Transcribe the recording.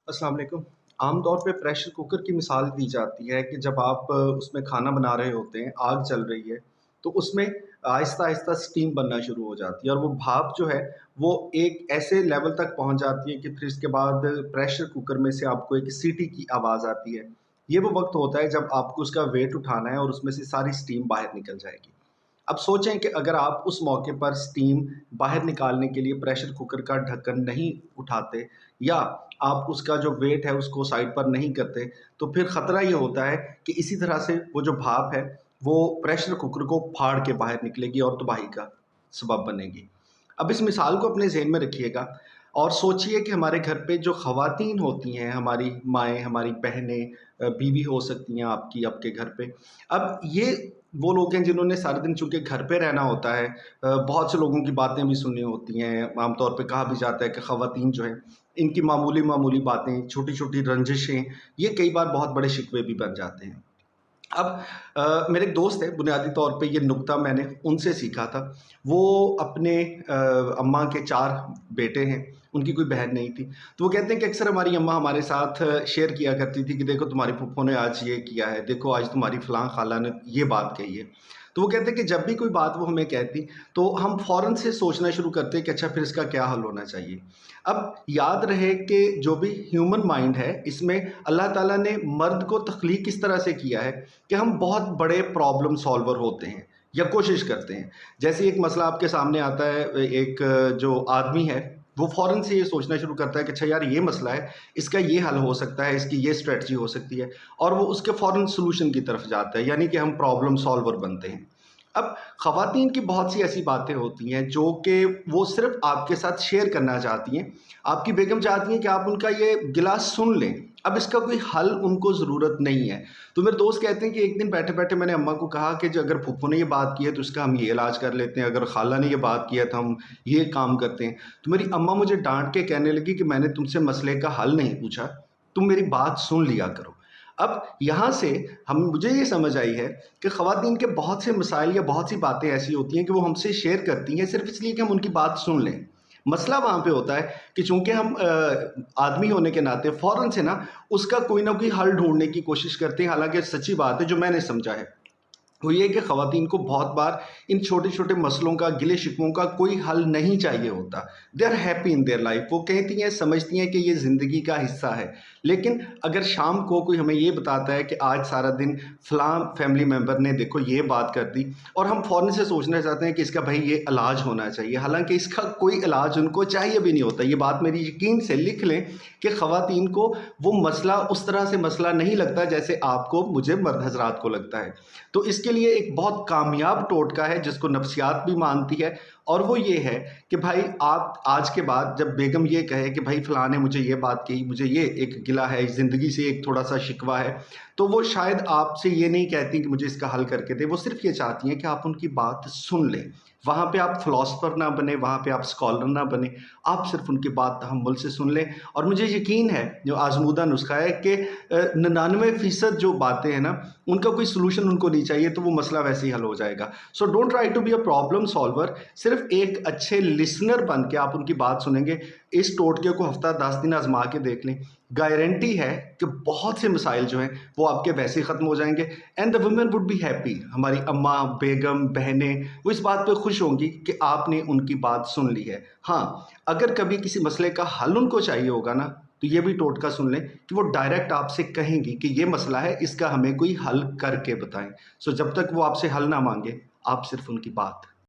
अस्सलाम वालेकुम। आम तौर पे प्रेशर कुकर की मिसाल दी जाती है कि जब आप उसमें खाना बना रहे होते हैं, आग चल रही है, तो उसमें आहिस्ता-आहिस्ता स्टीम बनना शुरू हो जाती है और वो भाप जो है, वो एक ऐसे लेवल तक पहुँच जाती है कि फिर इसके बाद प्रेशर कुकर में से आपको एक सीटी की आवाज़ आती है। ये वो वक़्त होता है जब आपको उसका वेट उठाना है और उसमें से सारी स्टीम बाहर निकल जाएगी। अब सोचें कि अगर आप उस मौके पर स्टीम बाहर निकालने के लिए प्रेशर कुकर का ढक्कन नहीं उठाते या आप उसका जो वेट है उसको साइड पर नहीं करते, तो फिर ख़तरा ये होता है कि इसी तरह से वो जो भाप है, वो प्रेशर कुकर को फाड़ के बाहर निकलेगी और तबाही का सबब बनेगी। अब इस मिसाल को अपने ज़हन में रखिएगा और सोचिए कि हमारे घर पे जो ख़वातीन होती हैं, हमारी माएँ, हमारी बहनें बीवी हो सकती हैं आपकी, आपके घर पे। अब ये वो लोग हैं जिन्होंने सारा दिन चूँकि घर पे रहना होता है, बहुत से लोगों की बातें भी सुननी होती हैं। आम तौर पे कहा भी जाता है कि ख़वातीन जो हैं, इनकी मामूली-मामूली बातें, छोटी-छोटी रंजिशें, ये कई बार बहुत बड़े शिकवे भी बन जाते हैं। अब मेरे एक दोस्त है, बुनियादी तौर पे ये नुक्ता मैंने उनसे सीखा था। वो अपने अम्मा के 4 बेटे हैं, उनकी कोई बहन नहीं थी। तो वो कहते हैं कि अक्सर हमारी अम्मा हमारे साथ शेयर किया करती थी कि देखो तुम्हारी फूफो ने आज ये किया है, देखो आज तुम्हारी फलाँ खाला ने ये बात कही है। तो वो कहते हैं कि जब भी कोई बात वो हमें कहती, तो हम फ़ौरन से सोचना शुरू करते कि अच्छा फिर इसका क्या हल होना चाहिए। अब याद रहे कि जो भी ह्यूमन माइंड है, इसमें अल्लाह ताला ने मर्द को तख्लीक इस तरह से किया है कि हम बहुत बड़े प्रॉब्लम सॉल्वर होते हैं या कोशिश करते हैं। जैसे एक मसला आपके सामने आता है, एक जो आदमी है, वो फ़ौरन से ये सोचना शुरू करता है कि अच्छा यार ये मसला है, इसका ये हल हो सकता है, इसकी ये स्ट्रैटेजी हो सकती है और वो उसके फ़ौरन सॉल्यूशन की तरफ जाता है, यानी कि हम प्रॉब्लम सॉल्वर बनते हैं। अब ख़वातीन की बहुत सी ऐसी बातें होती हैं जो कि वो सिर्फ़ आपके साथ शेयर करना चाहती हैं। आपकी बेगम चाहती हैं कि आप उनका ये गिला सुन लें। अब इसका कोई हल उनको ज़रूरत नहीं है। तो मेरे दोस्त कहते हैं कि एक दिन बैठे-बैठे मैंने अम्मा को कहा कि जो अगर फूफो ने ये बात की है तो इसका हम ये इलाज कर लेते हैं, अगर खाला ने ये बात किया तो हम ये काम करते हैं। तो मेरी अम्मा मुझे डाँट के कहने लगी कि मैंने तुमसे मसले का हल नहीं पूछा, तुम मेरी बात सुन लिया करो। अब यहाँ से हम मुझे ये समझ आई है कि ख़वातीन के बहुत से मसाइल या बहुत सी बातें ऐसी होती हैं कि वो हमसे शेयर करती हैं सिर्फ़ इसलिए कि हम उनकी बात सुन लें। मसला वहाँ पे होता है कि चूँकि हम आदमी होने के नाते फ़ौरन से ना उसका कोई ना कोई हल ढूँढने की कोशिश करते हैं, हालाँकि सच्ची बात है जो मैंने समझा है। वो ये कि ख़वातीन को बहुत बार इन छोटे-छोटे मसलों का, गिले-शिकवों का कोई हल नहीं चाहिए होता। They are happy in their life, वो कहती हैं, समझती हैं कि ये ज़िंदगी का हिस्सा है। लेकिन अगर शाम को कोई हमें ये बताता है कि आज सारा दिन फ़लाँ फैमिली मेंबर ने देखो ये बात कर दी और हम फ़ौरन से सोचना चाहते हैं कि इसका भई ये इलाज होना चाहिए। हालाँकि इसका कोई इलाज उनको चाहिए भी नहीं होता। ये बात मेरी यकीन से लिख लें कि ख़वातीन को वो मसला उस तरह से मसला नहीं लगता जैसे आपको, मुझे, मर्द हज़रात को लगता है। तो इसके लिए एक बहुत कामयाब टोटका है जिसको नफ्सियात भी मानती है और वो ये है कि भाई आप आज के बाद जब बेगम ये कहे कि भाई फ़लाँ ने मुझे ये बात कही, मुझे ये एक गिला है, ज़िंदगी से एक थोड़ा-सा शिकवा है, तो वो शायद आपसे ये नहीं कहती कि मुझे इसका हल करके दें, वो सिर्फ़ ये चाहती हैं कि आप उनकी बात सुन लें। वहाँ पे आप फ़िलॉसफ़र ना बने, वहाँ पे आप स्कॉलर ना बने, आप सिर्फ़ उनकी बात तहम्मुल से सुन लें और मुझे यकीन है, जो आज़मूदा नुस्ख़ा है कि 99% जो बातें हैं ना, उनका कोई सॉल्यूशन उनको नहीं चाहिए, तो वो मसला वैसे ही हल हो जाएगा। So don't try to be a problem solver, सिर्फ़ एक अच्छे लिसनर बन के आप उनकी बात सुनेंगे। इस टोटके को हफ़्ता 10 दिन आज़मा के देख लें, गारंटी है कि बहुत से मसाइल जो हैं, वो आपके वैसे ही ख़त्म हो जाएँगे and the women would be happy. हमारी अम्मा, बेगम, बहनें, वो इस बात पे खुश होंगी कि आपने उनकी बात सुन ली है। हाँ, अगर कभी किसी मसले का हल उनको चाहिए होगा ना, तो ये भी टोटका सुन लें कि वो डायरेक्ट आपसे कहेंगी कि ये मसला है, इसका हमें कोई हल करके बताएँ। सो जब तक वो आपसे हल ना माँगे, आप सिर्फ़ उनकी बात